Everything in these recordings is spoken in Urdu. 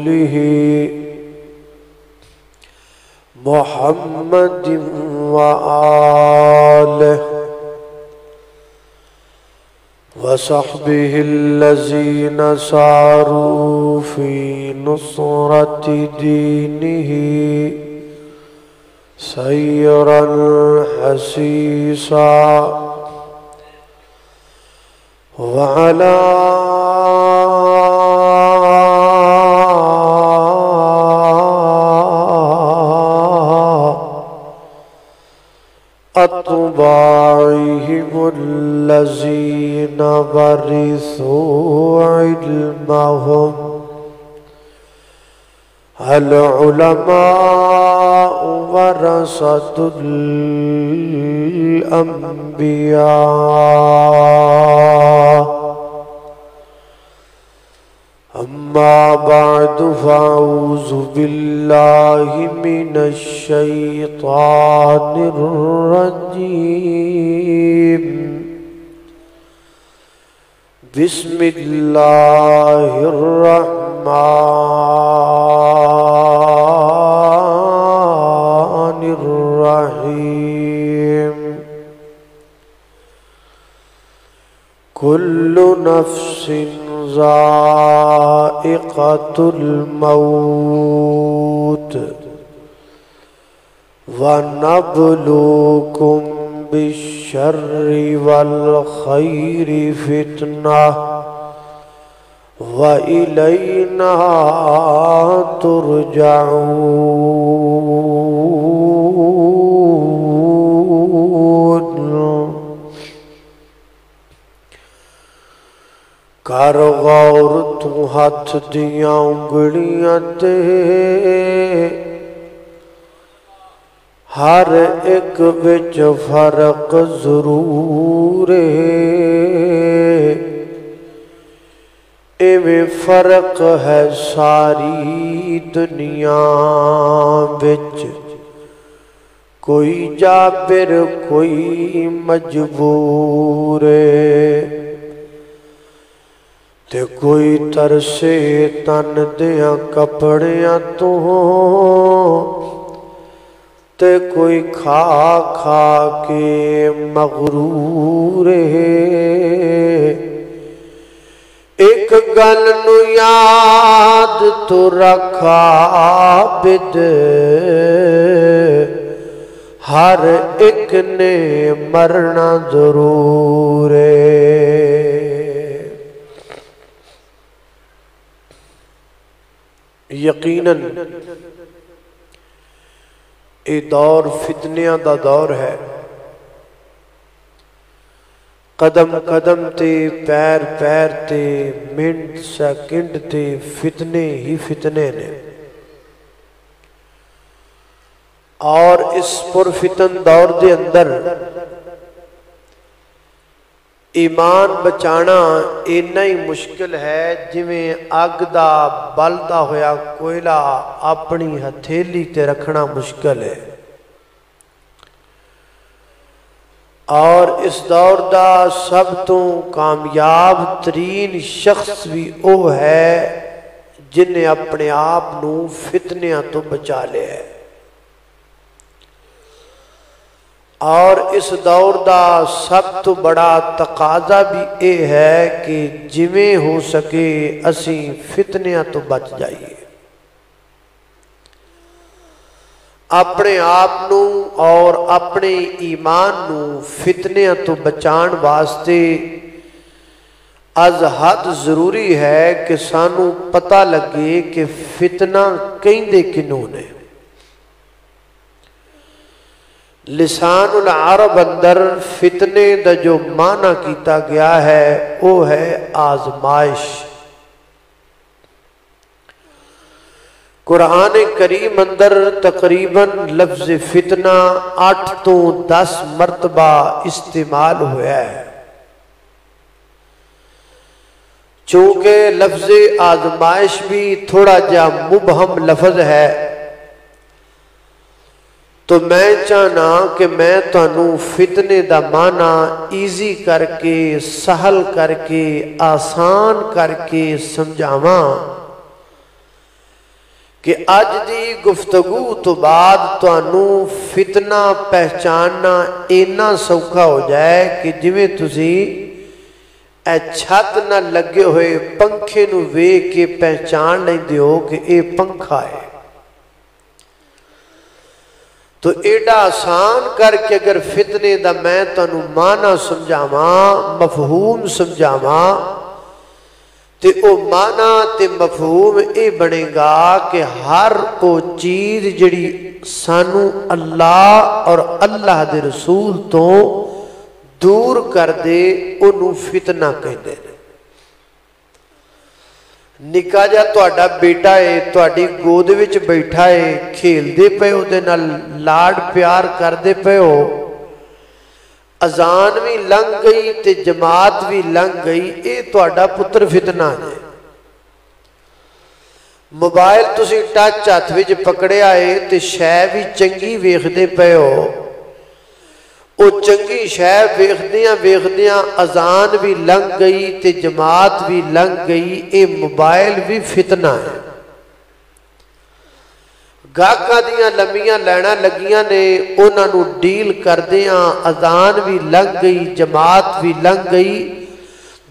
رسوله محمد وآله وصحبه الذين ساروا في نصرة دينه سيرا حسيسا وعلى أتباعهم الذين ورثوا علمهم العلماء ورثة الأنبياء أما بعد فأعوذ بالله من الشيطان الرجيم بسم الله الرحمن الرحيم كل نفس ذائقة الموت ونبلوكم بالشر والخير فتنة وإلينا ترجعون کر غور تو ہاتھ دیاں انگلیاں تے ہر ایک وچ فرق ضرور ہے ایویں فرق ہے ساری دنیا وچ کوئی جابر کوئی مجبور ہے تے کوئی ترسے تن دیاں کپڑیاں تو تے کوئی کھا کھا کے مغرور ہے ایک گل نو یاد تو رکھا عابد ہر ایک نے مرنا ضرور ہے یقیناً یہ دور فتنیاں دا دور ہے قدم قدم تے پیر پیر تے منٹ سیکنڈ تے فتنے ہی فتنے نے اور اس پرفتن دور دے اندر ایمان بچانا اتنا ہی مشکل ہے جویں اگ دا بلدا ہویا کوئلہ اپنی ہتھیلی تے رکھنا مشکل ہے اور اس دور دا سب تو کامیاب ترین شخص بھی او ہے جن نے اپنے آپ نو فتنیاں تو بچا لے ہے اور اس دور دا سب تو بڑا تقاضا بھی اے ہے کہ جویں ہو سکے اسی فتنیاں تو بچ جائیے اپنے آپ نو اور اپنے ایمان نو فتنیاں تو بچان واسطے از حد ضروری ہے کہ سانو پتہ لگے کہ فتنہ کیندے کنوں نے لسان العرب اندر فتنے دا جو معنی کیتا گیا ہے وہ ہے آزمائش قرآن کریم اندر تقریباً لفظ فتنہ 8 تو 10 مرتبہ استعمال ہوا ہے چونکہ لفظ آزمائش بھی تھوڑا جا مبہم لفظ ہے تو میں چاہنا کہ میں تانوں فتنے دا معنی ایزی کر کے سہل کر کے آسان کر کے سمجھاواں کہ اج دی گفتگو تو بعد تانوں فتنہ پہچاننا اینا سوکھا ہو جائے کہ جویں تسی اے چھت نہ لگے ہوئے پنکھے نو ویکھ کے پہچان لیندے ہو کہ اے پنکھا ہے۔ تو ایڈا آسان کر کے اگر فتنے دا میں تانوں معنی سمجھاواں، مفہوم سمجھاواں، تے او معنی تے مفہوم اے بنے گا کہ ہر او چیز جڑی سانو اللہ اور اللہ دے رسول تو دور کر دے انہوں فتنہ کہندے نے۔ نکا جا تہاڈا بیٹا ہے، تہاڈی گود وچ بیٹھا ہے، کھیل دے پے او دے نال لاڈ پیار کر دے پے ہو، اذان بھی لنگ گئی تے جماعت بھی لنگ گئی، اے تہاڈا پتر فتنہ ہے۔ موبائل تسی ٹچ ہاتھ وچ پکڑیا ہے تے شے بھی چنگی ویکھدے پے ہو، او چنگی شے ویکھدیاں اذان بھی لنگ گئی تے جماعت بھی لنگ گئی، اے موبائل بھی فتنہ ہے۔ گاہکاں دیاں لمیاں لینا لگیاں نے، انہاں نو ڈیل کردیاں اذان بھی لنگ گئی، جماعت بھی لنگ گئی،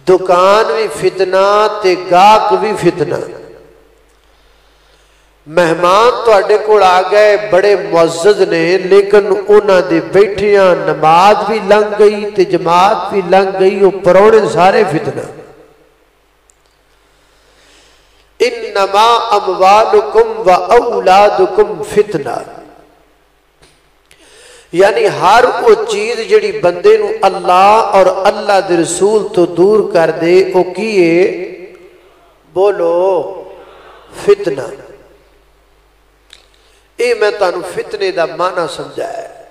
دکان بھی فتنہ تے گاہک بھی فتنہ۔ مہمان تواڈے کول آ گئے بڑے معزز نے، لیکن انہاں دے بیٹھیاں نماز بھی لنگ گئی تے جماعت بھی لنگ گئی، وہ پرونے سارے فتنہ۔ انما اموالکم و اولادکم فتنہ، یعنی ہر وہ چیز جڑی بندے نو اللہ اور اللہ دے رسول تو دور کر دے او کیے، بولو فتنہ۔ اے میں تانوں فتنے دا معنی سمجھایا ہے۔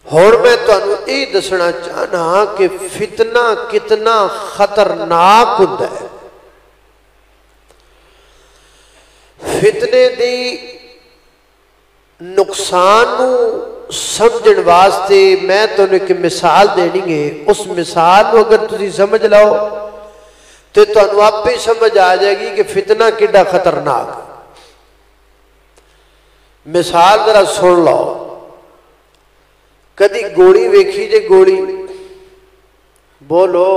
اور میں تانوں اے دسنا چاہنا کہ فتنہ کتنا خطرناک ہوندا ہے۔ فتنے دی نقصان نو سمجھن واسطے میں تانوں ایک مثال دینی ہے، اس مثال کو اگر تسی سمجھ لو تو تانوں آپ پہ سمجھ آ جائے گی کہ فتنہ کیڈا خطرناک ہے۔ مثال ذرا سن لو، کدی گولی ویکھی جے؟ گولی بولو،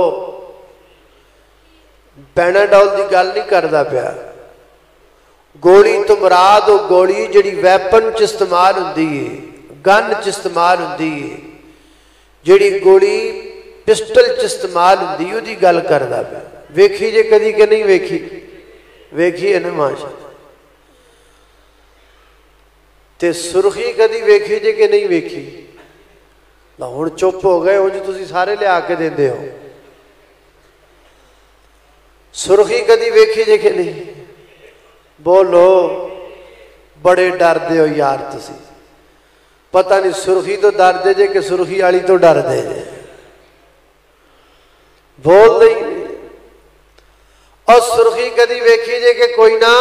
پیناڈول دی گل نہیں کردا پیا، گولی تو مراد وہ گولی جڑی ویپن چ استعمال ہوندی ہے، گن چ استعمال ہوندی ہے، جڑی گولی پسٹل چ استعمال ہوندی ہے، دی گل کردا پیا۔ ویکھی جے کدی کہ نہیں ویکھی؟ ویکھی ہے نا ماشاءاللہ۔ تے سرخی کدی ویکھی جے کہ نہیں ویکھی؟ ہن چپ ہو گئے، انج تسی سارے لے آ کے دیندے ہو۔ سرخی کدی ویکھی جے کہ نہیں؟ بولو، بڑے ڈر دے ہو یار تسی، پتہ نہیں سرخی تو ڈر دے جے کہ سرخی والی تو ڈر دے جے، بول نہیں۔ اور سرخی کدی ویکھی جے کہ کوئی نہ؟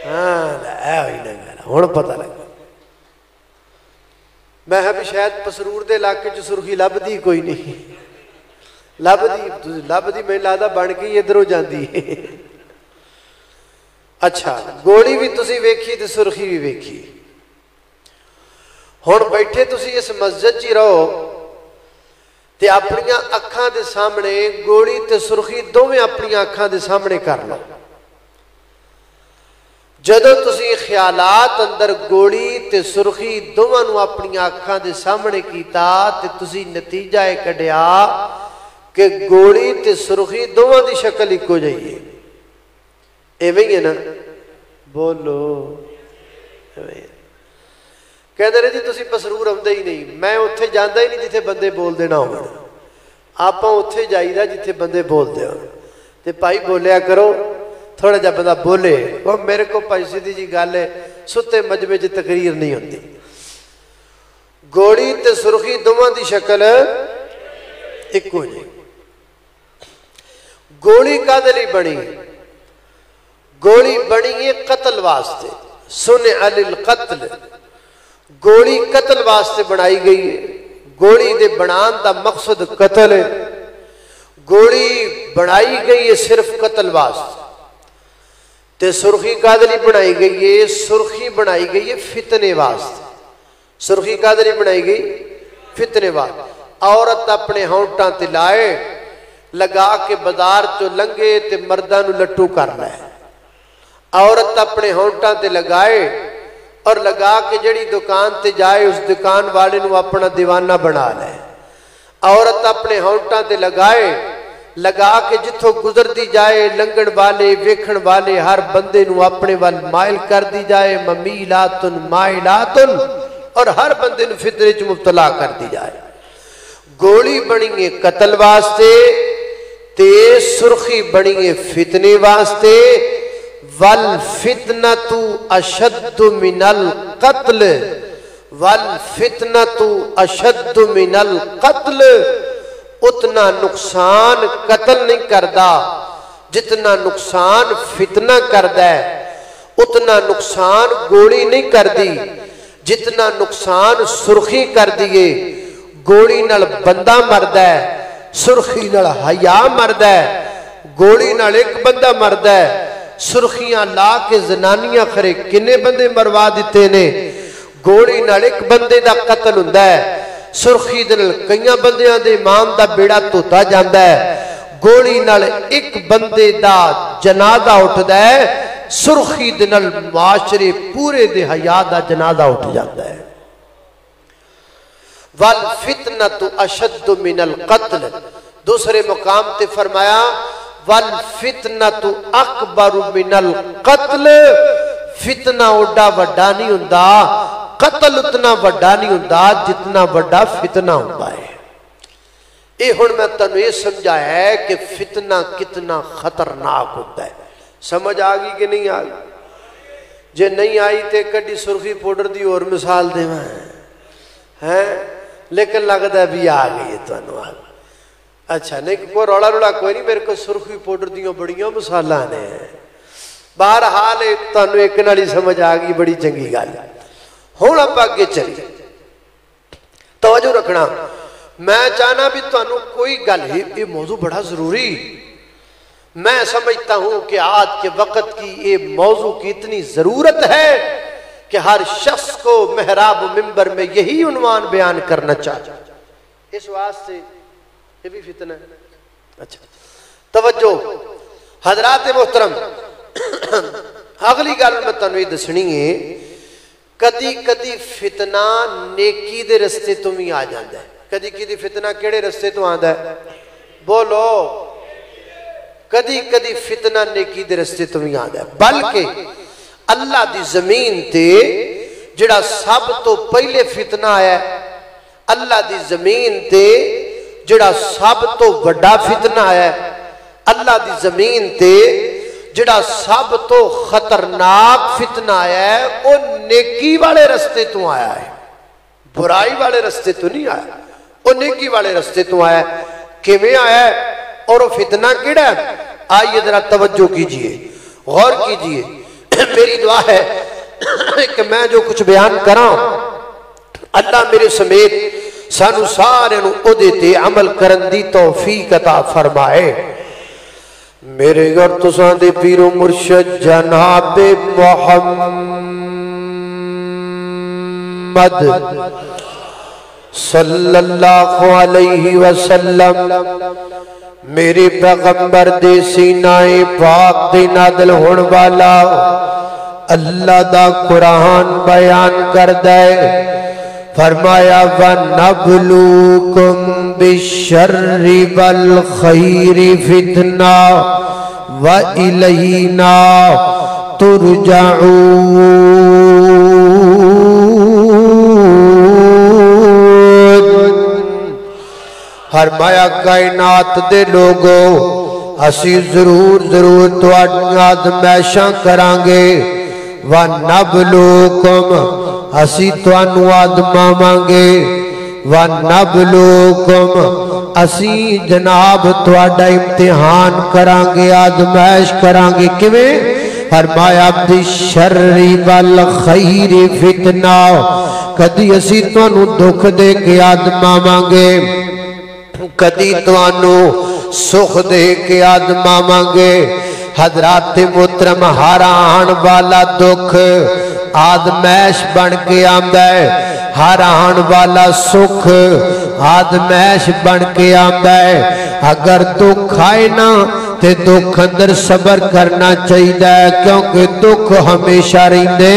ہاں اے ہوئی نہ گل، ہن پتہ لگا۔ میں بھی شاید پسرور دے علاقے چ سرخی لبدی کوئی نہیں، لبدی میں لگدا بن کے ادھروں جاندی ہے۔ اچھا، گولی بھی تسی ویکھی تے سرخی بھی ویکھی۔ ہن بیٹھے تسی اس مسجد چ رہو تے اپنی اکھاں دے سامنے گولی تے سرخی دوویں اپنی اکھاں دے سامنے کر لو۔ جدو تسی خیالات اندر گولی تے سرخی دوواں نو اپنی اکھاں دے سامنے کیتا تے تسی نتیجہ اے کڈیا کہ گولی تے سرخی دوواں دی شکل اکو جہی ہے۔ ایویں ہے نا؟ بولو، کہندے نے جی تسی پسرور آندے ہی نہیں، میں اوتھے جاندا ہی نہیں جتھے بندے بول دینا ہون، آپاں اوتھے جائیدا جتھے بندے بول دے ہون۔ تے بھائی بولیا کرو، تھوڑا جا بندہ بولے، وہ میرے کو بھائی سیدھی جی گل ہے، ستے مجمع چ تقریر نہیں ہوندی۔ گولی تے سرخی دوواں دی شکل اکو جی۔ گولی کدے لئی بنی؟ گولی بنی ہے قتل واسطے، صنع للقتل، گولی قتل واسطے بنائی گئی ہے۔ گولی دے بنان دا مقصد قتل ہے، گولی بنائی گئی ہے صرف قتل واسطے۔ تے سرخی کادلی بنائی گئی ہے؟ سرخی بنائی گئی ہے فتنے واسطے. سرخی کادلی بنائی گئی فتنے واسطے. عورت اپنے ہونٹاں تے لائے لگا کے بازار چو لنگے تے مرداں نو لٹو کر لائے. عورت اپنے ہونٹاں تے لگائے اور لگا کے جڑی دکان تے جائے اس دکان والے نو اپنا دیوانہ بنا لے. عورت اپنے ہونٹاں تے لگائے لگا کے جتھوں گزر دی جائے لنگن والے ویکھن والے ہر بندے نو اپنے وال مائل کر دی جائے. ممیلاتن مائلاتن، اور ہر بندے نو فتنے چ مبتلا کر دی جائے. گولی بنی ہے قتل واسطے تے سرخی بنی ہے فتنے واسطے. والفتنۃ اشد من القتل، والفتنۃ اشد من القتل. اتنا نقصان قتل نہیں کردا جتنا نقصان فتنہ کردا ہے. اتنا نقصان گولی نہیں کردی جتنا نقصان سرخی کر دیے. گولی نال بندہ مرد ہے، سرخی نال حیا مرد ہے. گولی نال ایک بندہ مرد ہے، سرخیاں لا کے زنانیاں کھرے کنے بندے مروا دیتے نے. گولی نال ایک بندے دا قتل ہوندا ہے، سرخی دے نال کئیاں بندیاں دے ایمان دا بیڑا دھوتا جاندا ہے. گولی نال ایک بندے دا جنازہ اٹھدا ہے، سرخی دے نال معاشرے پورے دے حیا دا جنازہ اٹھ جاندا ہے. والفتنۃ اشد من القتل. دوسرے مقام تے فرمایا والفتنۃ اکبر من القتل. فتنہ اڈا وڈا نہیں ہوندا، قتل اتنا وڈا نہیں ہوندا جتنا وڈا فتنہ ہوندا ہے. اے ہن میں تانوں یہ سمجھایا ہے کہ فتنہ کتنا خطرناک ہوتا ہے. سمجھ آ گئی کہ نہیں آ گئی؟ جے نہیں آئی تے کڈی سرخی پاؤڈر دی اور مثال دیواں ہیں، لیکن لگتا ہے بھی آ گئی ہے تانوں آ گئی. اچھا نہیں کوئی رولا رولا کوئی نہیں، میرے کو سرخی پاؤڈر دیاں بڑیاں مثالاں نے. بہرحال تانوں ایک نال ہی سمجھ آ گئی، بڑی چنگی گل. ہن آپ اگے چلیے، توجہ رکھنا. میں چاہنا بھی تانوں کوئی گل ہی، یہ موضوع بڑا ضروری. میں سمجھتا ہوں کہ آج کے وقت کی یہ موضوع کی اتنی ضرورت ہے کہ ہر شخص کو محراب و منبر میں یہی عنوان بیان کرنا چاہیے. اس واسطے یہ بھی فتنہ ہے. اچھا توجہ حضرات محترم، اگلی گل میں تانوں یہ دسنی ہے، کدی کدی فتنہ نیکی دے رستے تو بھی آ جاندا ہے. کدی کدی فتنہ کیڑے رستے تو آندا ہے؟ بولو. کدی کدی فتنہ نیکی دے رستے تو بھی آندا ہے. بلکہ اللہ دی زمین تے جڑا سب تو پہلے فتنہ آیا ہے، اللہ دی زمین تے جڑا سب تو وڈا فتنہ آیا ہے، اللہ دی زمین تے جڑا سب تو خطرناک فتنہ آیا ہے، وہ نیکی والے رستے تو آیا ہے، برائی والے رستے تو نہیں آیا، وہ نیکی والے رستے تو آیا ہے. کیویں آیا ہے اور وہ فتنہ کیڑا ہے؟ آئیے ذرا توجہ کیجئے، غور کیجئے. میری دعا ہے کہ میں جو کچھ بیان کراں اللہ میرے سمیت سانو سارے نو اودے تے عمل کرن دی توفیق عطا فرمائے. میرے گھر تو ساندے پیر و مرشد جناب محمد صلی اللہ علیہ وسلم، میرے پیغمبر دے سینہ پاک دے نازل ہون والا اللہ دا قرآن بیان کر دے. فرمایا وَنَبْلُوكُمْ بِالشَّرِّ وَالْخَيْرِ فِتْنَةً وَإِلَيْنَا تُرْجَعُونَ. فرمایا کائنات دے لوگو اسی ضرور تو آزمائشاں کرانگے. وَنَبْلُوكُمْ اسی توانو آزماواں گے. وَنَبْلُوكُمْ اسی جناب تواڈا امتحان کرانگے، آزمائش کرانگے. کیویں؟ فرمایا بِالشَّرِّ وَالْخَيْرِ فِتْنَةً، کدی اسی توانو دکھ دے کے آزماواں گے، کدی توانو سکھ دے کے آزماواں گے. حضرات محترم حران والا دکھ آدمائش بن کے آمدہ ہے، حران والا سکھ آدمائش بن کے آمدہ ہے۔ اگر دکھ آئے نا تے دکھ اندر صبر کرنا چاہیے، کیونکہ دکھ ہمیشہ رہندے،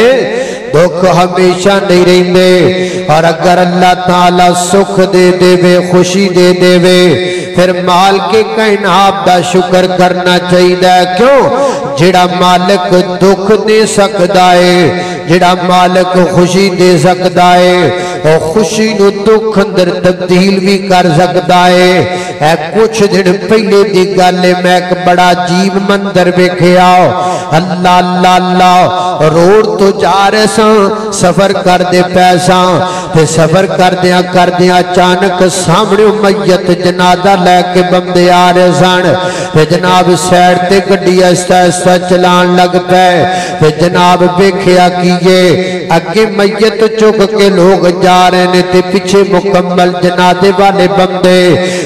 دکھ ہمیشہ نہیں رہندے۔ اور اگر اللہ تعالیٰ سکھ دے دے وے، خوشی دے دے وے، پھر مالک کائنات دا شکر کرنا چاہیے۔ کیوں؟ جڑا مالک دکھ دے سکتا ہے، جڑا مالک خوشی دے سکتا ہے، اور خوشی نو دکھ اندر تبدیل بھی کر سکتا ہے۔ اے کچھ دن پہلے دی گالے میں ایک بڑا عجیب مندر ویکھیا، اللہ اللہ اللہ، روڈ تو جا رہے ساں، سفر کر دے پیساں، تے سفر کر دیا اچانک سامنے میت جنازہ لے کے بندے آ رہے سن، تے جناب سیڈ تے گڈی ایسا ایسا چلان لگ پے، تے جناب ویکھیا کیے اگے میت چک کے لوگ جا رہے نے، تے پیچھے مکمل جنازے والے بندے،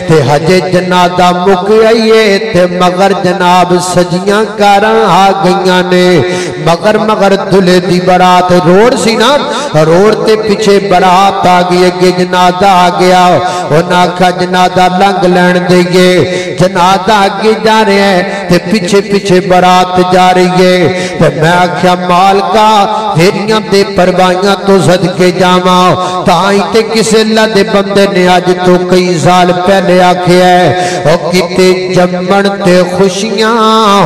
تے ہجے جنازہ مک آئیے، تے مگر جناب سجیاں کاراں آ گئیاں نے، مگر دلے دی برات روڑ سی نا، روڑ تے پیچھے برات آ گئی، اگے جنازہ آ گیا، انہاں کہا جنازہ لنگ لین دئیے، جنازہ آگے جا رہے ہیں، تے پیچھے پیچھے برات جا رہی ہے، تے میں آکھیا مالکا تیریاں دے پروائیاں تو صدقے جاما، تائیں تے کسے اللہ دے بندے نے آج تو کئی سال پہلے آکھیا ہے، اور کتے جمن تے خوشیاں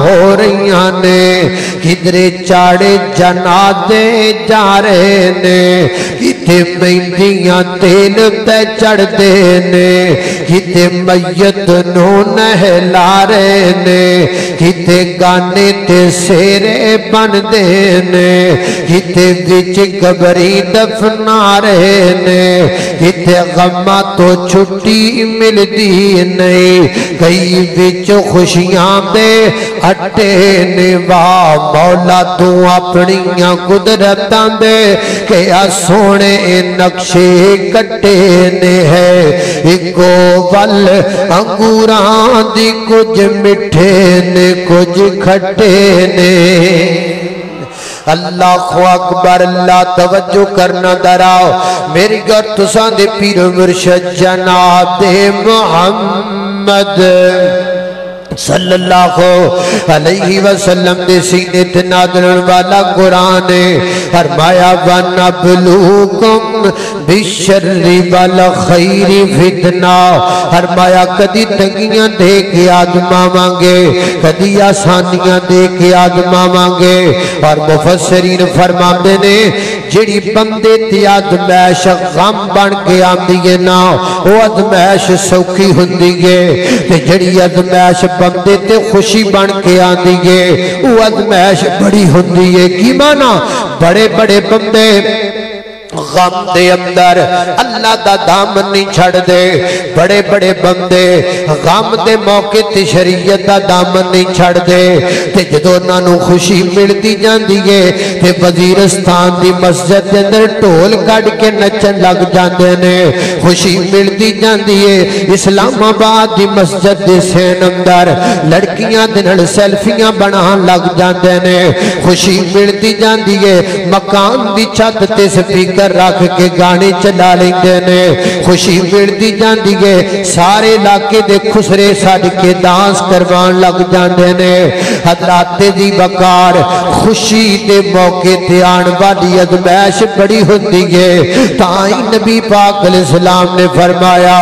ہو رہیاں نے، کدرے چاڑے جنازے جا رہے نے، کتے مہندیاں تیل تے چڑھ دے نے، کتے میت نو نہلا رہے نے، کتے گانے تے سیرے بن دے نے، کتے وچ قبری دفنا رہے نے، کتے غمہ تو چھٹی مل دی نہیں، کئی وچ خوشیاں دے اٹھے نے، واہ مولا تو اپنیاں قدرتاں دے کیا سونے نقشے کٹے نے ہے، ایکو ول انگوراں دی کچھ مٹھے نے کچھ کھٹے نے۔ اللہ اکبر، اللہ توجہ کرنا دراؤ میری گر تساں دے پیر مرشد جناب محمد صلی اللہ علیہ وسلم دے سینے تے نازلن والا قرآن فرمایا وَنَبْلُوكُمْ بِالشَّرِّ وَالْخَيْرِ فِتْنَةً، فرمایا کدی تنگیاں دے کے آزماواں گے، کدی آسانیاں دے کے آزماواں گے، اور مفسرین فرماندے نے جڑی بندے تے آزمائش غم بن کے آندی ہے نا، وہ آزمائش سوکھی ہوندی ہے، تے جڑی آزمائش بندے تے خوشی بن کے آندی ہے وہ آزمائش بڑی ہوندی ہے۔ کی معنی؟ بڑے بڑے بندے غم دے اندر اللہ دا دامن نہیں چھڑ دے، بڑے بڑے بندے غم دے موقع تے شریعت دا دامن نہیں چھڑ دے، تے جدو نانو خوشی ملتی جاندی ہے تے وزیرستان دی مسجد دے اندر ٹول کٹ کے نچن لگ جاندے نے، خوشی ملتی جاندی ہے اسلام آباد دی مسجد دے سین اندر لڑکیاں دنل سیلفیاں بنان لگ جاندے نے، خوشی ملتی جاندی ہے مکان دی چھت تے سپیکر رکھ کے گانے چلا لیندے نے، خوشی ملتی جاندی ہے سارے علاقے دے خسرے ساڑھ کے ڈانس کروان لگ جاندے نے۔ حضرات دی وقار خوشی دے موقع تے آن والی آزمائش بڑی ہوندی ہے، تائیں نبی پاک علیہ السلام نے فرمایا،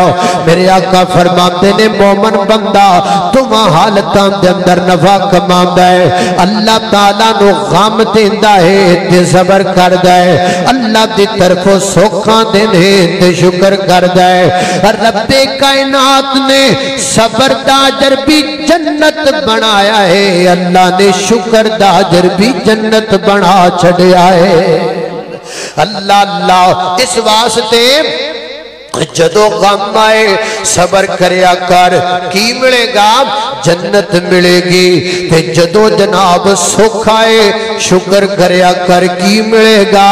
میرے آقا فرماتے نے مومن بندہ تم حالتاں دے اندر نفع کماندا ہے، اللہ تعالیٰ نو غم دیندا ہے تے صبر کردا ہے، اللہ دی طرف سوکھاں دینے تے شکر کردا ہے۔ رب کائنات نے صبر دا اجر بھی جنت بنایا ہے، اللہ نے شکر دا اجر بھی جنت بنا چھڑیا ہے۔ اللہ اللہ اس واسطے جدو غم آئے صبر کریا کر، کی ملے گا؟ جنت ملے گی، تے جدو جناب سکھ آئے شکر کریا کر، کی ملے گا؟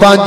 5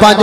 5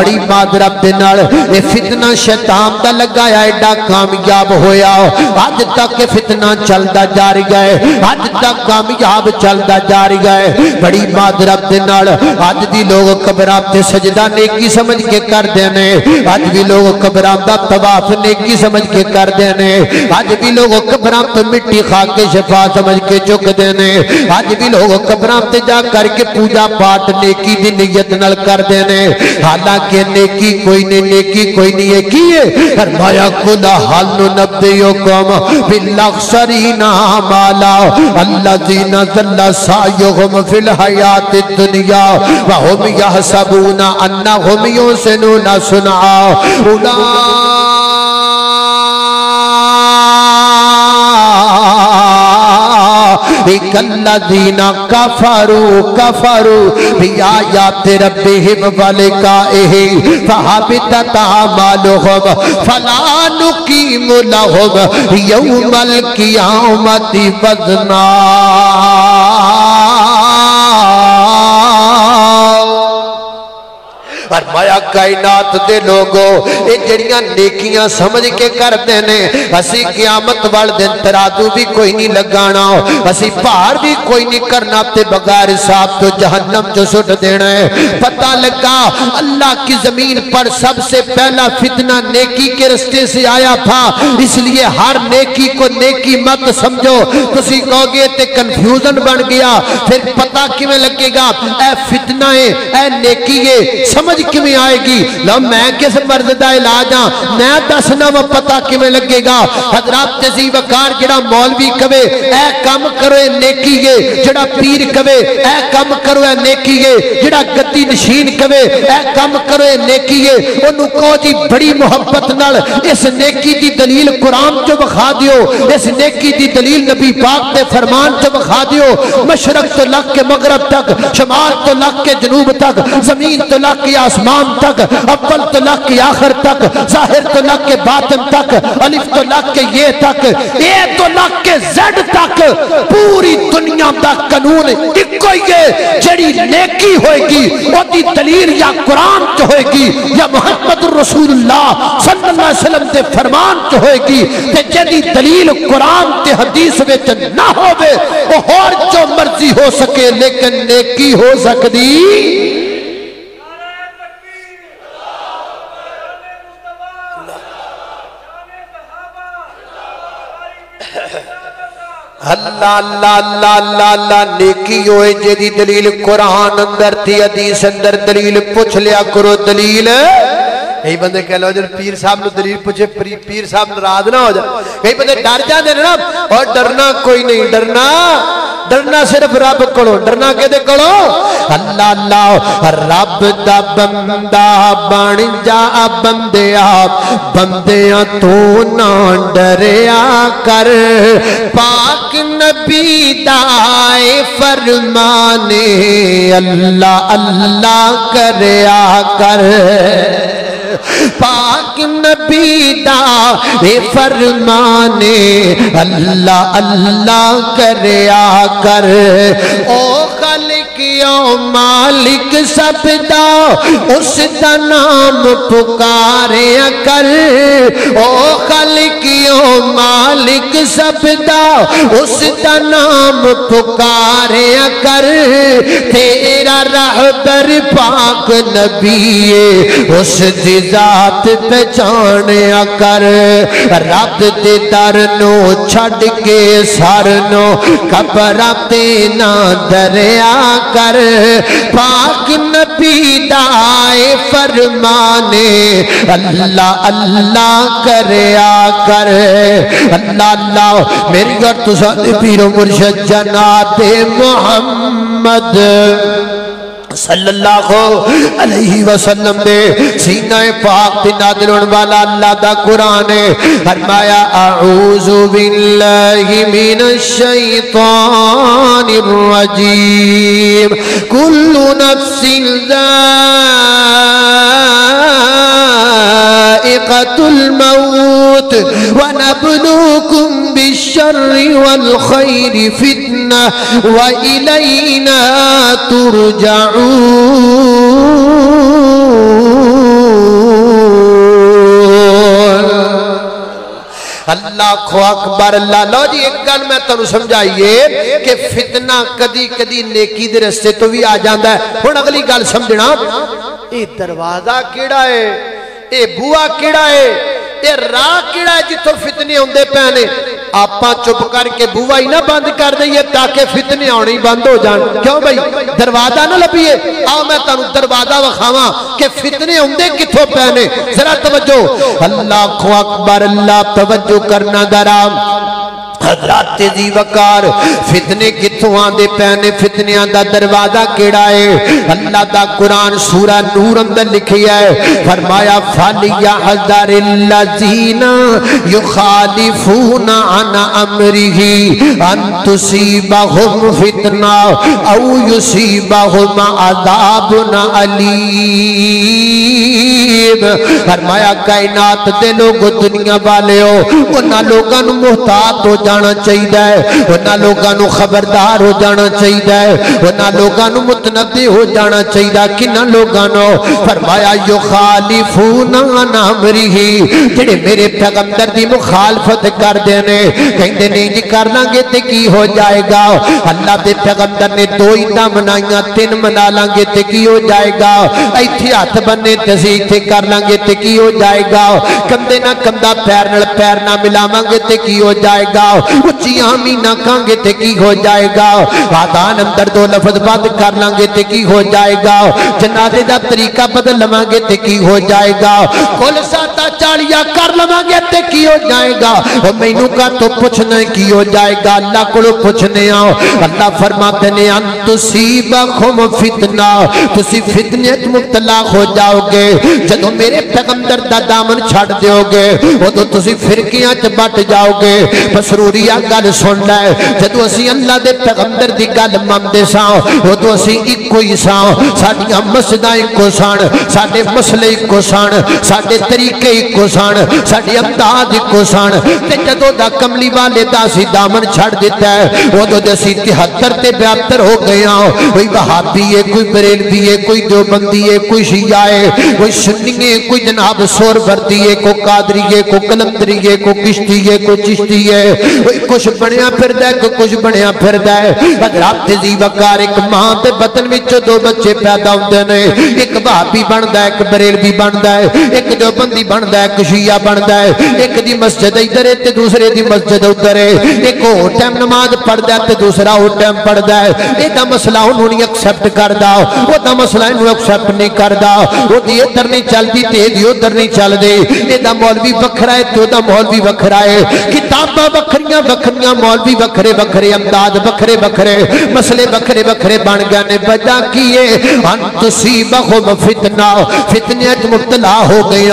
بڑی معذرت دے نال اے فتنہ شیطان دا لگایا ایڈا کامیاب ہویا اج تک فتنہ چلدا جاری گئے اج تک کامیاب چلدا جاری گئے بڑی معذرت دے نال اج بھی لوگ قبراں تے سجدہ نیکی سمجھ کے کردے نے اج بھی لوگ قبراں دا طواف نیکی سمجھ کے کردے نے اج بھی لوگ قبراں تے مٹی کھا کے شفا سمجھ کے چکدے نے اج بھی لوگ قبراں تے جا کر کے پوجا پاٹ نیکی دی نیت نال کردے نے حالانکہ نیکی کوئی نہیں نیکی کوئی نہیں ہے کی ہے فرمایا خدا حال ننبئکم بالاخسرین اعمالا الذین ضل سعیہم فی الحیاۃ الدنیا وهم یحسبون انہم یحسنون صنعا اولئک الذین کفروا بآیات ربہم ولقائہ فحبطت اعمالہم فلا نقیم لہم یوم القیامۃ وزنا فرمایا کائنات دے لوگو اے جڑیاں نیکیاں سمجھ کے کردے نے اسی قیامت وال دن ترازو بھی کوئی نہیں لگانا اسی پار بھی کوئی نہیں کرنا تے بغیر حساب تو جہنم جو سٹ دینا ہے پتہ لگا اللہ کی زمین پر سب سے پہلا فتنہ نیکی کے رستے سے آیا تھا اس لیے ہر نیکی کو نیکی مت سمجھو تسی کہو گے تے کنفیوژن بن گیا پھر پتہ کیویں لگے گا اے فتنہ ہے اے نیکی ہے سمجھ کیویں آئے گی لو میں کس مرض دا علاج ہاں میں دسنا وہ پتہ کیویں لگے گا حضرات تسی وقار جڑا مولوی کہے اے کم کرو اے نیکی ہے جڑا پیر کہے اے کم کرو اے نیکی ہے جڑا گدی نشین کہے اے کم کرو اے نیکی ہے اونوں کہو جی بڑی محبت نال اس نیکی دی دلیل قرآن چ بخا دیو اس نیکی دی دلیل نبی پاک دے فرمان چ بخا دیو مشرق تو لگ کے مغرب تک شمال تو لگ کے جنوب تک زمین تو لگ کے آسمان تک اول تو لگ کے آخر تک ظاہر تو لگ کے باطن تک الف تو لگ کے یہ تک اے تو لگ کے زد تک پوری دنیا دا قانون ایک ہی ہے جڑی نیکی ہوئے گی وہ دی دلیل یا قرآن چ ہوئے گی یا محمد رسول اللہ صلی اللہ علیہ وسلم دے فرمان چ ہوئے گی تے جڑی دلیل قرآن تے حدیث وچ نہ ہوے وہ ہور جو مرضی ہو سکے لیکن نیکی ہو سکدی اللہ اللہ اللہ اللہ اللہ نیکی ہوئے جدی دلیل قرآن اندر تھی حدیث اندر دلیل پوچھ لیا کرو دلیل کئی بندے کہہ لو جب پیر صاحب نے دلیل پوچھے پیر صاحب ناراض نہ ہو جائے کئی بندے ڈر جاتے ہیں نا اور ڈرنا کوئی نہیں ڈرنا صرف رب کڑو ڈرنا کہ دے کڑو اللہ اللہ رب دا بندہ بن جا بندیاں تو نہ ڈریا کر پاک نبی دائے فرمانے اللہ اللہ کریا کر پاک نبی دا فرمانے اللہ اللہ کریا کر او خالق او مالک سب دا اس دا نام پکاریا کر او خالق او مالک سب دا اس دا نام پکاریا کر تیرا رہبر پاک نبی اس دی ذات پہچانیا کر رب دے در نو چھڑ کے سر نو قبراں تے نہ دریا کر پاک نبی دائے فرمانے اللہ اللہ کریا کر اللہ اللہ میری گر تو ساتھ پیر و مرشد جناب محمد صلی اللہ علیہ وسلم دے سینہ پاک تے نازل ہونے والا اللہ دا قرآن ہے فرمایا اعوذ باللہ من الشیطان الرجیم کل نفس ذائقۃ الموت ونبلوکم بالشر والخیر فتنہ وإلینا ترجعون اللہ اکبر اللہ. لو جی ایک گل میں تانوں سمجھائیے کہ فتنہ کدی کدی نیکی دے رستے تو بھی آ جاندا ہے. ہن اگلی گل سمجھنا اے دروازہ کیڑا ہے, اے بوا کیڑا ہے, اے راہ کیڑا ہے جتوں فتنے ہوندے پے نے. آپاں چپ کر کے بوا ہی نہ بند کر دئیے تاکہ فتنے آنے بند ہو جان. کیوں بھائی دروازہ نہ لبیے. آؤ میں تانوں دروازہ وکھاواں کہ فتنے ہوندے کتھوں پے نے. ذرا توجہ, اللہ اکبر اللہ. توجہ کرنا ذرا حضرات ذی وقار. فتنے کتھوں آندے پے نے, فتنیاں دا دروازہ کیڑا ہے؟ اللہ دا قرآن سورہ نور اندر لکھیا ہے, فرمایا فَلْيَحْذَرِ الَّذِينَ يُخَالِفُونَ عَنْ أَمْرِهِ أَن تُصِيبَهُمْ فِتْنَةٌ أَوْ يُصِيبَهُمْ عَذَابٌ أَلِيمٌ. فرمایا کائنات دے لوگ دنیا والے ہو, انہاں لوگاں نوں محتاط ہو جانا چاہیے, انہاں لوگاں نوں خبردار ہو جانا چاہیے, انہاں لوگاں نوں متنبہ ہو جانا چاہیے. کناں لوگاں نوں؟ فرمایا یخالفون عن امرہ, جڑے میرے پیغمبر دی مخالفت کردے نے, کہندے نہیں جی کر لیں گے تے کی ہو جائے گا. اللہ دے پیغمبر نے 2 عیداں منائیاں, 3 منا لیں گے تے کی ہو جائے گا. ایتھے ہاتھ بننے تے اسی ایتھے کر لیں گے تے کی ہو جائے گا. کندھے نہ کندھا پیر نال پیر نہ ملاواں گے تے کی ہو جائے گا. اچھی آمین نہ کھاں گے تے کی ہو جائے گا. آدان اندر 2 لفظ بند کر لیں گے تے کی ہو جائے گا. جنازے دا طریقہ بدل لواں گے تے کی ہو جائے گا. کل ساتا چاڑیا کر لواں گے تے کی ہو جائے گا. او مینوں کا تو پوچھنا کی ہو جائے گا, اللہ کولوں پوچھنے آ. اللہ فرماتے نے ان تصیبکم فتنہ, تسی فتنے وچ مبتلا ہو جاؤ گے. جدوں میرے پیغمبر دا دامن چھڈ دیو گے اودوں تسی فرقیاں چ بٹ جاؤ گے. مسروریا گل سن لے, جدوں اسی اللہ دے پیغمبر دی گل مندے ساں اودوں اسی اکو ہی ساں. ساڈیاں مسجداں اکو سن, ساڈے مسئلے اکو سن, ساڈے طریقے اکو سن, ساڈی امداد اکو سن. تے جدوں دا کملی والے دا اسی دامن چھڑ دیتا ہے اودوں تے اسی 73 تے 72 ہو گئے ہاں. کوئی وہابی ہے, کوئی بریلوی ہے, کوئی دیوبندی ہے, کوئی شیعہ ہے, کوئی سنی ہے, کوئی جناب سہروردی ہے, کوئی قادری ہے, کوئی کلندری ہے, کوئی کشتی ہے, کوئی چشتی ہے. کچھ بنیا پھردا ہے, کچھ بنیا پھردا ہے. حضرات ذی وقار ایک ماں تے بطن وچ 2 بچے پیدا ہوندے نے. ایک وہابی بندا ہے, ایک بریلوی بندا ہے, ایک دیوبندی بندا ہے, ایک شیعہ بندا ہے. ایک دی مسجد ادھر ہے تے دوسرے دی مسجد ادھر ہے. ایک او ٹائم نماز پڑھدا ہے تے دوسرا او ٹائم پڑھدا ہے. ایدا مسئلہ انہوں نہیں ایکسپٹ کردا, او دا مسئلہ انہوں ایکسپٹ نہیں کردا. او دی ادھر نہیں چلدی تے دی ادھر نہیں چلدی. ایدا مولوی وکھرا ہے تے دا مولوی وکھرا ہے. کتاباں وکھریاں وکھریاں, مولوی وکھرے وکھرے, امداد وکھرے وکھرے, مسئلے وکھرے وکھرے بن گئے نے. وجہ کی ہے ان تصیبہم فتنہ, فتنے وچ مبتلا ہو گئے.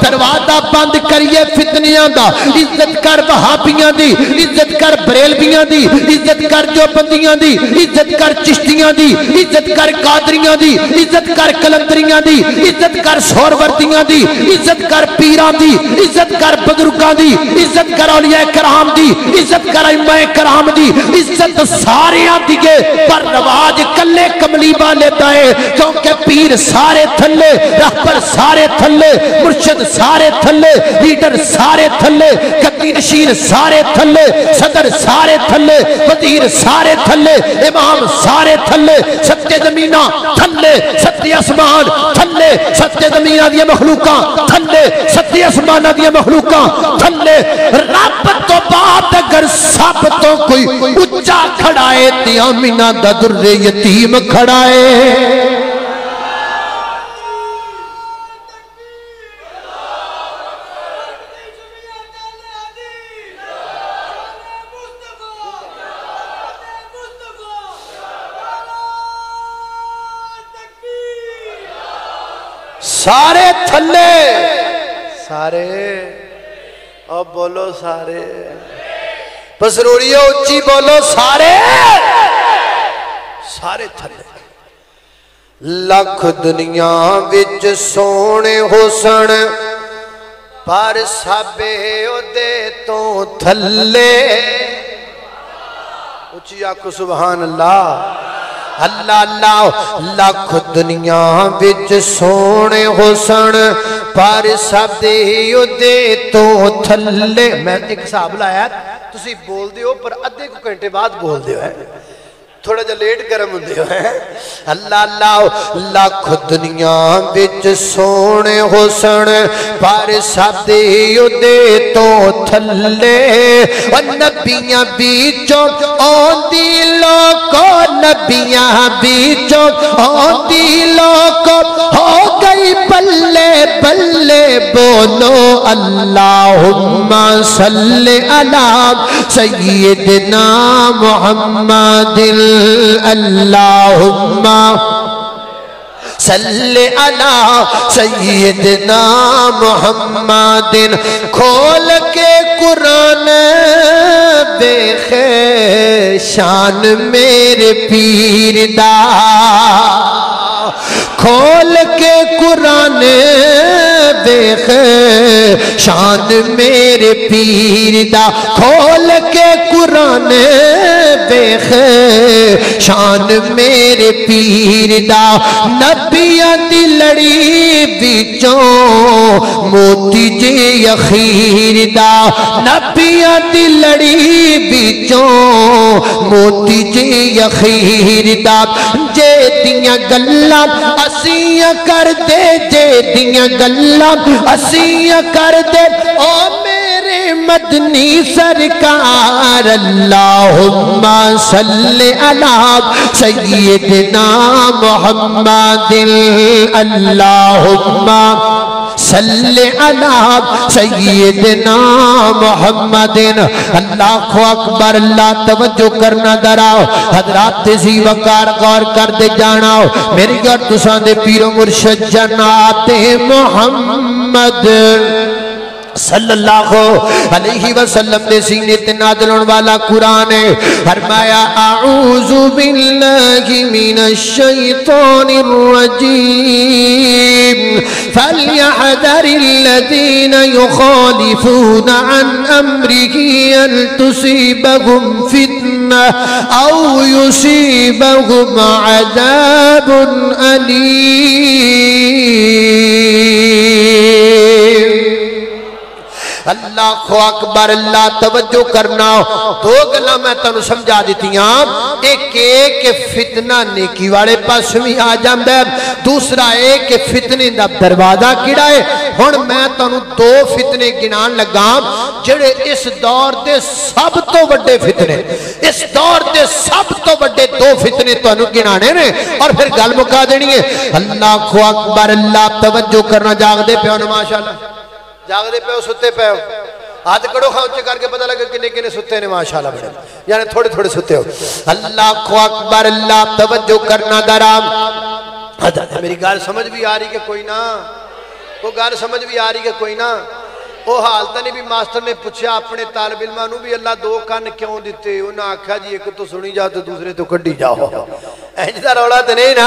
دروازہ بند کریے فتنیاں دا. عزت کر وہابیاں دی, عزت کر بریلویاں دی, عزت کر دیوبندیاں دی, عزت کر چشتیاں دی, عزت کر قادریاں دی, عزت کر کلندریاں دی, عزت کر سہروردیاں دی, عزت کر پیراں دی, عزت کر بزرگاں دی, عزت کر اولیاء کرام دی, عزت کر ائمہ کرام دی. عزت ساریاں دیے پر رواج کلے کملی والے دا ہے. کیونکہ پیر سارے تھلے, رہبر سارے تھلے, مرشد سارے تھلے, لیڈر سارے تھلے, گدی نشین سارے تھلے, صدر سارے تھلے, وزیر سارے تھلے, امام سارے تھلے. ستے زمینہ تھلے, ستے اسمان تھلے, ستے زمینہ دی مخلوقاں تھلے, ستے اسمان دی مخلوقاں تھلے. رب تو بات اگر سب تو کوئی اچھا کھڑا ہے تے آمینہ دا در یتیم کھڑا ہے. سارے تھلے, سارے اب بولو سارے, پسروریو اچھی بولو سارے, سارے تھلے. لکھ دنیا وچ سونے حسن پر سبے او دے تو تھلے. اچھی آکو سبحان اللہ. اللہ اللہ. لکھ دنیا وچ سونے حسن پر سدے اودے تو تھلے میں ایک حساب لایا تسی بول دیو پر ادھے کو گھنٹے بعد بول دیو ہے تھوڑا جا لیٹ گرم ہوں دیو ہے اللہ اللہ لاکھ دنیا بچ سونے حسن پر سدے اودے تو تھلے اور نبیاں بیچوں آندی لوکو نبیاں بیچوں آندی لوکو ہو گئی بلے بلے بولو اللہم صلی علی سیدنا محمد اللہم صلی علی سیدنا محمد کھول کے قرآن دیکھ شان میرے پیر دا کھول کے قرآن دیکھ شان میرے پیر دا کھول کے قرآن دیکھ شان میرے پیر دا نبیاں دی لڑی بچوں موتی جے اخیر دا نبیاں دی لڑی بچوں موتی جے اخیر دا جے دیاں گلاں اسیاں کر دے جے دیاں گلاں اسیاں کر دے او میرے مدنی سرکار اللہم صلی علی سیدنا محمد اللہم صلی علی سیدنا محمد اللہ اکبر اللہ توجہ کرنا دراؤ حضرات تیزی وقار غور کر دے جاناؤ میری اور تسان دے پیر و مرشد جنات محمد صلی اللہ علیہ وسلم دے سینے تے نازل ہونے والا قرآن ہے فرمایا اعوذ باللہ من الشیطان الرجیم فلیحذر الذین یخالفون عن امرہ ان تصیبہم فتنہ او یصیبہم عذاب علیم اللہ اکبر اللہ توجہ کرنا دو گلا میں تنو سمجھا دیتی ہاں ایک فتنہ نیکی والے پاس بھی آ جاندہ ہے دوسرا ایک فتنے دا دروازہ کیڑا ہے ہن میں تنو دو فتنے گنان لگا جڑے اس دور دے سب تو بڑے فتنے اس دور دے سب تو بڑے دو فتنے تنو گنانے نے اور پھر گل مکا دینی ہے اللہ اکبر اللہ توجہ کرنا جاگ دے پیو ماشاءاللہ جاگ دے پہ ہو ستے پہ ہو ہاتھ کڑو خواہوں کر کے پتہ لگا کنے کنے ستے نے ماشاءاللہ بڑے یعنی تھوڑے تھوڑے ستے ہو اللہ اکبر اللہ توجہ کرنا درام میری گال سمجھ بھی آ رہی کہ کوئی نہ وہ گال سمجھ بھی آ رہی کہ کوئی نہ وہ حالتا نہیں بھی ماسٹر نے پوچھا اپنے طالب علمانو بھی اللہ دو کان کیوں دیتے انہاں آکھا جی ایک تو سنی جاؤ تو دوسرے تو کڑی جاؤ ایجدہ روڑا تو نہیں نا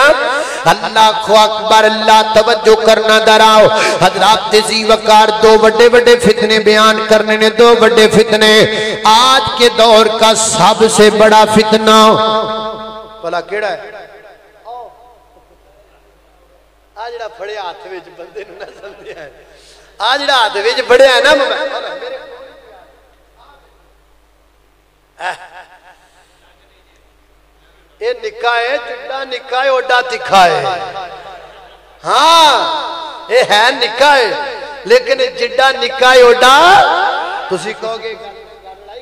اللہ اکبر اللہ توجہ کرنا دراؤ حضرات تیزی وقار دو بڑے بڑے فتنے بیان کرنے نے دو بڑے فتنے آج کے دور کا سب سے بڑا فتنہ بھلا کیڑا ہے آج جڑا پھڑے ہاتھ وچ بندے نہ سمجھے ہیں آج جڑا ہاتھ وچ بڑے ہیں نا یہ نکا ہے جڑا نکا ہے اوڈا تکھا ہے ہاں یہ ہے نکا ہے لیکن جڑا نکا ہے اوڈا تسی کہو گے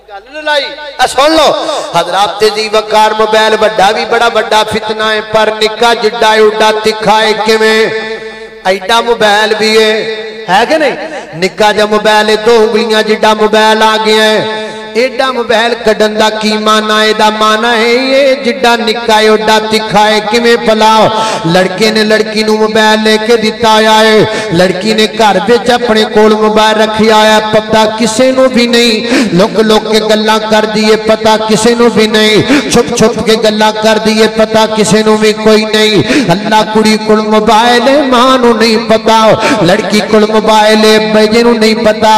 گل لڑائی سن لو حضرات تیزی وقار موبائل بڑا بھی بڑا بڑا فتنہ ہے پر نکا جڑا ہے اوڈا تکھا ہے کیویں ایڈا موبائل بھی ہے کہ نہیں نکا جا موبائل ہے دو انگلیاں جڑا موبائل آ گیا ہے ایڈا موبائل کڈن دا کی مانا ایڈا مانا ہے یہ جڈا نکا ہے اوڈا تکھا ہے کمیں پلاؤ لڑکے نے لڑکی نو موبائل لے کے دیتا آیا ہے لڑکی نے گھر بیچ اپنے کول موبائل رکھی آیا ہے پتہ کسے نو بھی نہیں لوگ لوگ کے گلاں کر دیئے پتہ کسے نو بھی نہیں چھپ چھپ کے گلاں کر دیئے پتہ کسے نو بھی کوئی نہیں اللہ کڑی کل موبائل ہے ماں نو نہیں پتہ لڑکی کل موبائل ہے بیجے نو نہیں پتہ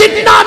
3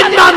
3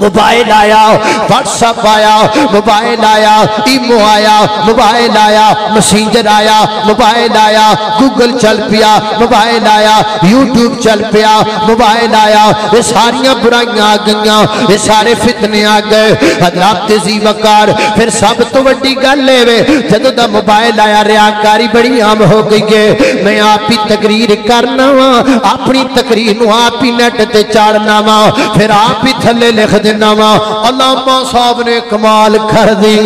موبائل آیا, واٹس ایپ آیا, موبائل آیا, ایمو آیا, موبائل آیا, میسنجر آیا, موبائل آیا, گوگل چل پیا, موبائل آیا, یوٹیوب چل پیا, موبائل آیا, یہ ساریاں برائیاں آ گئیاں, یہ سارے فتنے آ گئے. حضرات ذی وقار پھر سب تو وڈی گل لے وے جدوں دا موبائل آیا ریاکاری بڑی عام ہو گئی ہے. میں آپ ہی تقریر کرنا وا, اپنی تقریر نو آپ ہی نیٹ تے چاڑنا وا, پھر آپ ہی تھلے لکھ دینا وا علامہ صاحب نے کمال کر دی,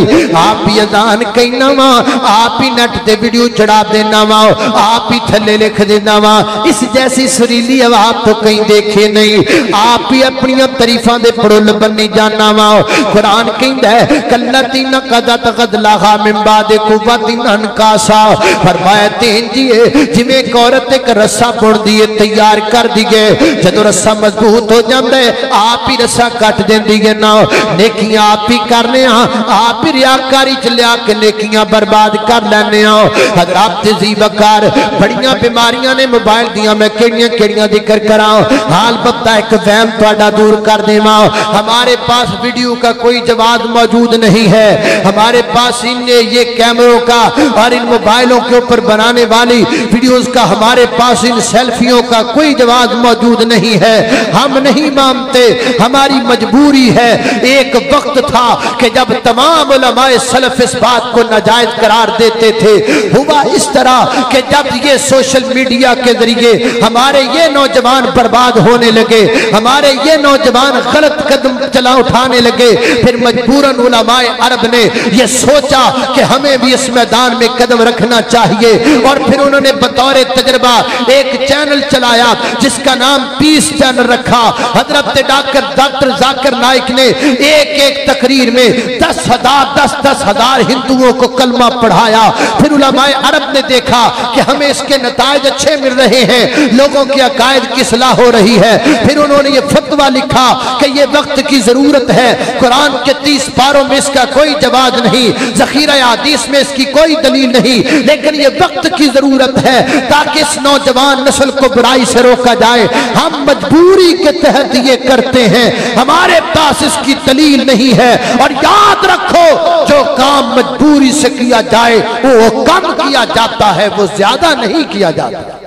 آپ ہی اذان کہنا وا, آپ ہی نیٹ تے ویڈیو چڑھا دینا وا, آپ ہی تھلے لکھ دینا وا. اس جیسی سریلی آواز تو کہیں دیکھے نہیں, آپ ہی اپنی تعریفاں دے پڑھل بنی جانا وا. قرآن کہندا ہے کلتی نقدت غزلہا من بعد قوت انکاسا, فرمایا تین جیے جویں ایک عورت ایک رسا بن دیے تیار کر دیے, جدو رسا مضبوط ہو جاندے آپ ہی رسا کٹ دیندی نا. نیکیاں آپ ہی کرنے ہاں, آپ ہی ریاکاری چلیا کے نیکیاں برباد کر لینے ہاں. حضرات ذی وقار بڑیاں بیماریاں نے موبائل دیاں, میں کیڑیاں ذکر کراں, حال بتا ایک وہم تہاڈا دور کر دیواں. ہمارے پاس ویڈیو کا کوئی جواز موجود نہیں ہے, ہمارے پاس ان یہ کیمروں کا اور ان موبائلوں کے اوپر بنانے والی ویڈیوز کا, ہمارے پاس ان سیلفیوں کا کوئی جواز موجود نہیں ہے. ہم نہیں مانتے, ہماری مجبوری ہے. ایک وقت تھا کہ جب تمام علماء سلف اس بات کو ناجائز قرار دیتے تھے. ہوا اس طرح کہ جب یہ سوشل میڈیا کے ذریعے ہمارے یہ نوجوان برباد ہونے لگے, ہمارے یہ نوجوان غلط قدم چلا اٹھانے لگے, پھر مجبوراً علماء عرب نے یہ سوچا کہ ہمیں بھی اس میدان میں قدم رکھنا چاہیے, اور پھر انہوں نے بطور تجربہ ایک چینل چلایا جس کا نام پیس چینل رکھا. حضرت ڈاکٹر ذاکر نائک نے ایک تقریر میں 10,000 ہندوؤں کو کلمہ پڑھایا. پھر علماء عرب نے دیکھا کہ ہمیں اس کے نتائج اچھے مل رہے ہیں, لوگوں کی عقائد کی اصلاح ہو رہی ہے. پھر انہوں نے یہ فتویٰ لکھا کہ یہ وقت کی ضرورت ہے, قرآن کے 30 پاروں میں اس کا کوئی جواز نہیں, ذخیرہ حدیث میں اس کی کوئی دلیل نہیں, لیکن یہ وقت کی ضرورت ہے تاکہ اس نوجوان نسل کو برائی سے روکا جائے. ہم مجبوری کے تحت یہ کرتے ہیں, ہمارے پاس اس کی دلیل نہیں ہے. اور یاد رکھو جو کام مجبوری سے کیا جائے وہ کم کیا جاتا ہے, وہ زیادہ نہیں کیا جاتا.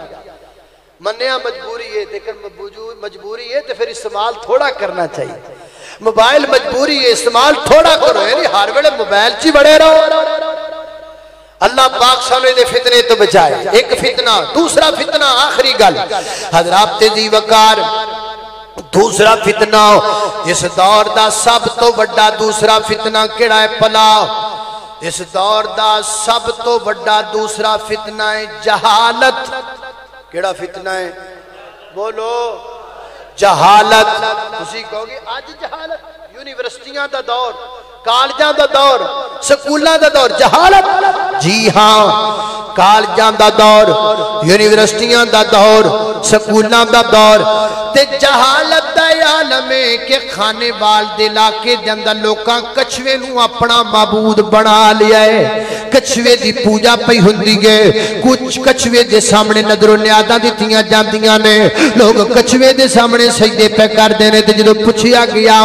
منیا مجبوری ہے, لیکن مجبوری ہے تو پھر استعمال تھوڑا کرنا چاہیے. موبائل مجبوری ہے, استعمال تھوڑا کرو, یعنی ہر ویلے موبائل چی بڑے رہو. اللہ پاک سانو دے فتنے تو بچائے. ایک فتنہ, دوسرا فتنہ, آخری گل حضرات ذی وقار, دوسرا فتنہ اس دور دا سب تو بڑا دوسرا فتنہ کیڑا ہے پلا؟ اس دور دا سب تو بڑا دوسرا فتنہ ہے جہالت. کیڑا فتنہ ہے؟ بولو. جہالت. تسی کہو گے آج جہالت, یونیورسٹیاں دا دور, کالجاں دا دور, سکولاں دا دور, جہالت. جی ہاں, کالجاں دا دور, یونیورسٹیاں دا دور, سکولاں دا دور. تے جہالت دا عالم ہے کہ کھانے وال دے علاقے دے اندر لوکاں کچھوے نو اپنا معبود بنا لیا ہے. کچھوے دی پوجا پئی ہوندی ہے, کچھ کچھوے دے سامنے نظر و نیازاں دتیاں جاندیاں نے, لوگ کچھوے دے سامنے سجدے پہ کردے نے. تے جدوں پوچھیا گیا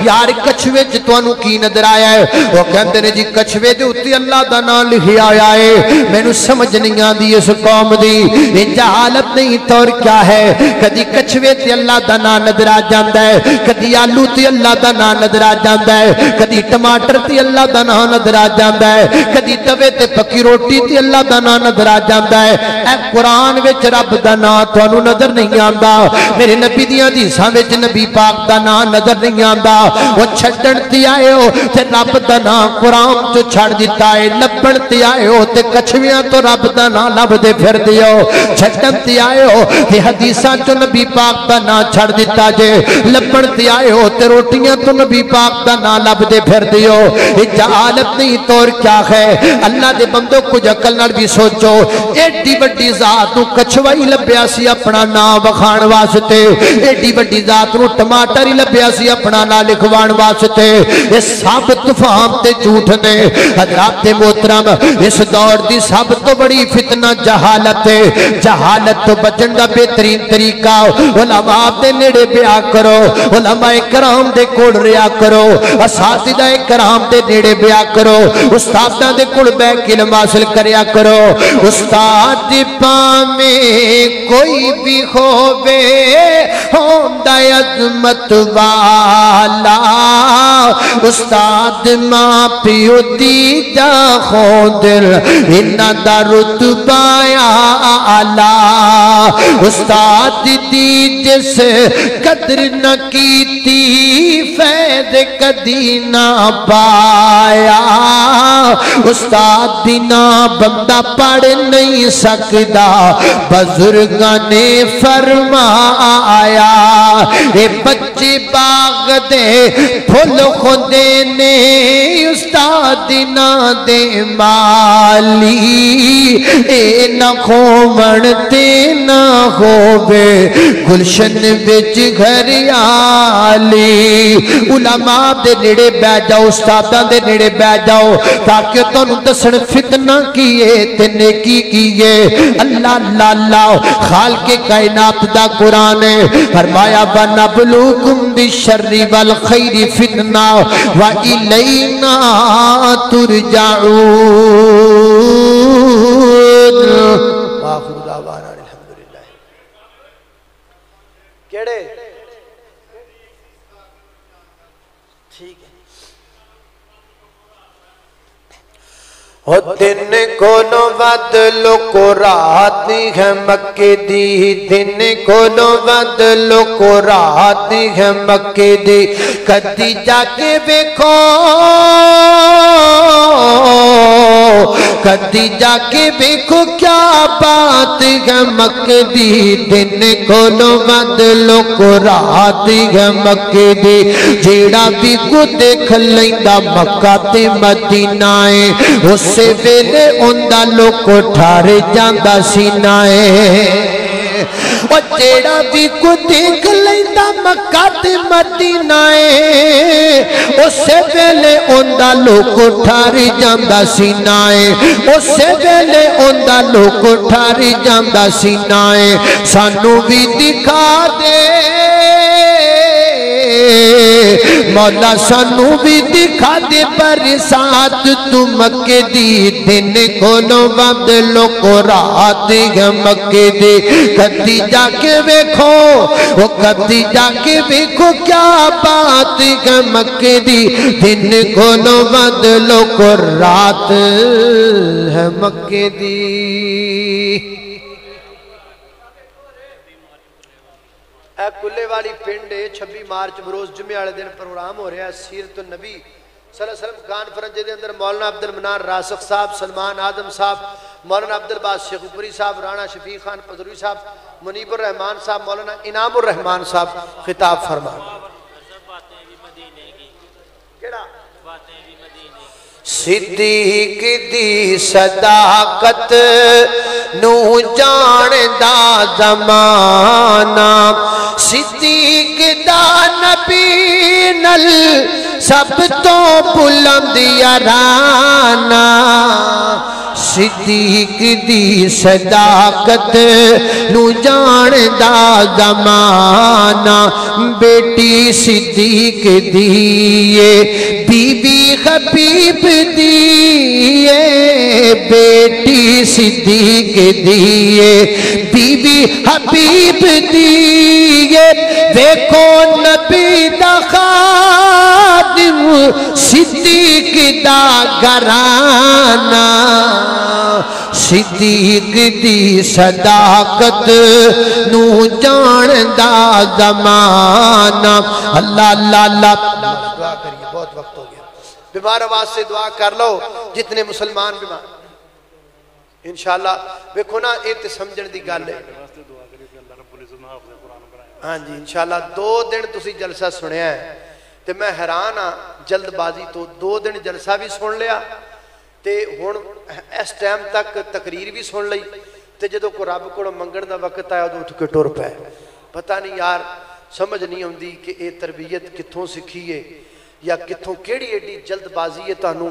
یار کچھوے وچ تانوں کی نظر آیا ہے, وہ کہندے نے جی کچھوے دے اوتے اللہ دا نام لکھیا ہویا ہے. مینوں سمجھ نہیں آندی اس قوم دی, یہ جہالت نہیں تو کیا ہے. کدی کچھوے تے اللہ دا نام نظر آ جاندا ہے, کدی آلو تے اللہ دا نام نظر آ جاندا ہے, کدی ٹماٹر تے اللہ دا نام نظر آ جاندا ہے, کدی توے تے پکی روٹی تے اللہ دا نام نظر آ جاندا ہے. اے قرآن وچ رب دا نام تانوں نظر نہیں آندا, میرے نبی دیاں حدیثاں وچ نبی پاک دا نام نظر نہیں آندا. وہ چھڈن تے آئے ہو تے رب دا نام قرآن چ چھڑ دتا ہے, لبن تے آئے ہو تے کچھویاں تو رب دا نام لبدے پھر دیو. چھڈن تے آئے ہو تے حدیثاں چ نبی پاک دا نام چھڑ دیتا جے, لبن تے آئے ہو تے روٹیاں تو نبی پاک دا نام لبدے پھر دیو. یہ جہالت نہیں تو کیا ہے. اللہ دے بندو کچھ عقل نال بھی سوچو ایڈی وڈی ذات نو کچھوا ہی لبیا سی اپنا نام وکھان واسطے ایڈی وڈی ذات نو ٹماٹر ہی لبیا سی اپنا نام لکھوان واسطے یہ ثابت فہم تے جھوٹ نے حضرات محترم اس دور دی سب تو بڑی فتنہ جہالت ہے جہالت تو بچن دا بہترین طریقہ علماء دے نیڑے بیعہ کرو علماء کرام دے کول ریا کرو اساتذہ کرام دے نیڑے بیعہ کرو استاداں دے کول بیٹھ کے علم حاصل کریا کرو استاد پاویں کوئی بھی ہووے ہوندا عظمت والا استاد ماں پیو دی دا خوندر انہاں دا رتبہ اعلی استاد دی جس قدر نہ کیتی فیض کدی نہ پایا استاد بنا بندہ پڑھ نہیں سکدا بزرگاں نے فرمایا اے بچے باغ دے پھل خودے نے استاد نہ دے مالی اے نہ کھومن تے نہ ہووے گلشن وچ گھریالی علماء دے نیڑے بیٹھ جاؤ استاداں دے نیڑے بیٹھ جاؤ تاکہ تانوں دسن فتنہ کیے تے نیکی کیے اللہ اللہ اللہ خالق کائنات دا قرآن ہے فرمایا وَنَبْلُوكُمْ بِالشَّرِّ وَالْخَيْرِ فِتْنَةً وَإِلَيْنَا تُرْجَعُونَ وآخر دعوانا الحمدللہ کیڑے ٹھیک ہے دن کولو بدلو کو رات ہے مکے دی دن کولو بدلو کو رات ہے مکے دی کدی جا کے بیکھو کدی جا کے بیکھو کیا بات ہے مکے دی دن کولو بدلو کو رات ہے مکے دی جیڑا بھی کو دیکھ لیندا مکہ تے مدینہ ہے اس سے ویلے اندہ لوگ کو ٹھارے جاندہ سینائے اور جیڑا بھی کو دیکھ لیندہ مکہ تے مدینہ اس سے ویلے اندہ لوگ کو ٹھارے جاندہ سینائے اس سے ویلے اندہ لوگ کو ٹھارے جاندہ سینائے سانو بھی دکھا دے مولا سانو بھی دکھا دے برسات تو مکے دی دن کولو بدلو کو رات ہے مکے دی کدی جا کے بیکھو وہ کدی جا کے بیکھو کیا بات ہے مکے دی دن کولو بدلو کو رات ہے مکے دی اے کلے والی پنڈے 26 مارچ بروز جمعہ والے دن پروگرام ہو رہا ہے سیرت النبی صلی اللہ علیہ وسلم کانفرنس دے اندر مولانا عبد المنان راسخ صاحب سلمان آدم صاحب مولانا عبد الباس شیخ پوری صاحب رانا شفیق خان پدروی صاحب منیب الرحمان صاحب مولانا انعام الرحمان صاحب خطاب فرمان صدیق دی صداقت نو جان دا زمانہ صدیق دا نبی نل سب تو بلند یارانہ صدیق دی صداقت نو جان دا زمانہ بیٹی صدیق دیئے بی بی حبیب دیئے بیٹی صدیق دیئے بی بی حبیب دیئے دیکھو نبی دا خادم صدیق دا گھرانہ صدیق دی صداقت نو جان دا زمانہ اللہ اللہ اللہ دعا کریے بہت وقت ہو گیا بیمار آواز سے دعا کر لو جتنے مسلمان بیمار انشاءاللہ ویکھو نا ایت سمجھن دی گل ہے ہاں جی انشاءاللہ 2 دن تسی جلسہ سنیا ہے تے میں حیران ہاں جلد بازی تو 2 دن جلسہ بھی سن لیا تے ہن اس ٹائم تک تقریر بھی سن لئی تے جدوں کو رب کو منگن دا وقت آیا ادو اٹھ کے ٹر پے پتہ نہیں یار سمجھ نہیں آتی کہ یہ تربیت کتوں سیکھی ہے یا کتوں کیڑی ایڈی جلد بازی ہے تانوں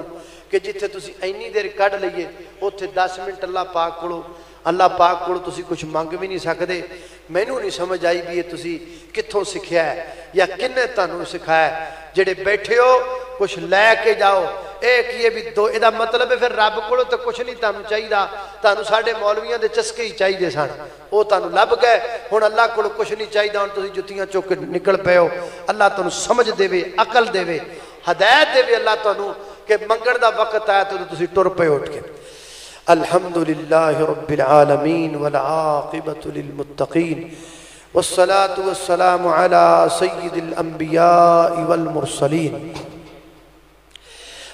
کہ جتھے تسی اینی دیر کڈ لئیے اوتھے 10 منٹ اللہ پاک کو تسی کچھ منگ بھی نہیں سکتے مینوں نہیں سمجھ آئی بھی یہ تسی کتوں سیکھیا ہے یا کنے تانوں سکھایا ہے جڑے بیٹھے ہو کچھ لے کے جاؤ ایک یہ بھی دو ادا مطلب ہے پھر رب کو تو کچھ نہیں تانوں چاہیے تانوں ساڈے مولویاں دے چسکے ہی چاہیے سن وہ تانوں لب گئے ہن اللہ کو کچھ نہیں چاہیے ہن تسی جتیاں چوک کے نکل پے ہو اللہ تانوں سمجھ دے عقل دے ہدایت دے اللہ تانوں کہ منگن دا وقت آیا تو تسی ٹر پے اٹھ کے الحمدللہ رب العالمین والعاقبۃ للمتقین والصلاة والسلام على سید الانبیاء والمرسلین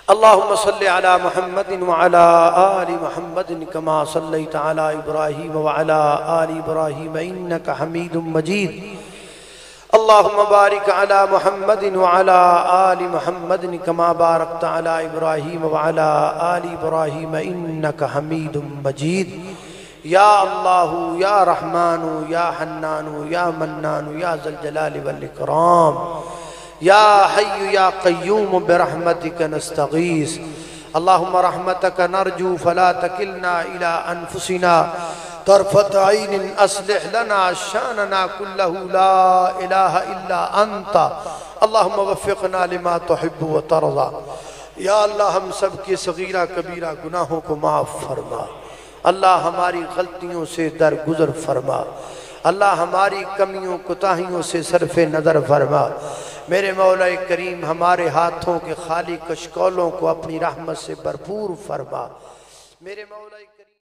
اللهم صل على محمد وعلى آل محمد كما صليت على إبراهيم وعلى آل إبراهيم إنك حميد مجيد اللهم بارك على محمد وعلى آل محمد كما باركت على إبراهيم وعلى آل إبراهيم إنك حميد مجيد يا الله يا رحمن يا حنان يا منان يا ذا الجلال والإكرام يا حي يا قيوم برحمتك نستغيث اللهم رحمتك نرجو فلا تكلنا إلى أنفسنا طرفة عين أصلح لنا شأننا كله لا إله إلا أنت اللهم وفقنا لما تحب وترضى یا اللہ ہم سب کے صغیرہ کبیرہ گناہوں کو معاف فرما اللہ ہماری غلطیوں سے درگزر فرما اللہ ہماری کمیوں کوتاہیوں سے صرف نظر فرما میرے مولا کریم ہمارے ہاتھوں کے خالی کشکولوں کو اپنی رحمت سے بھرپور فرما میرے مولا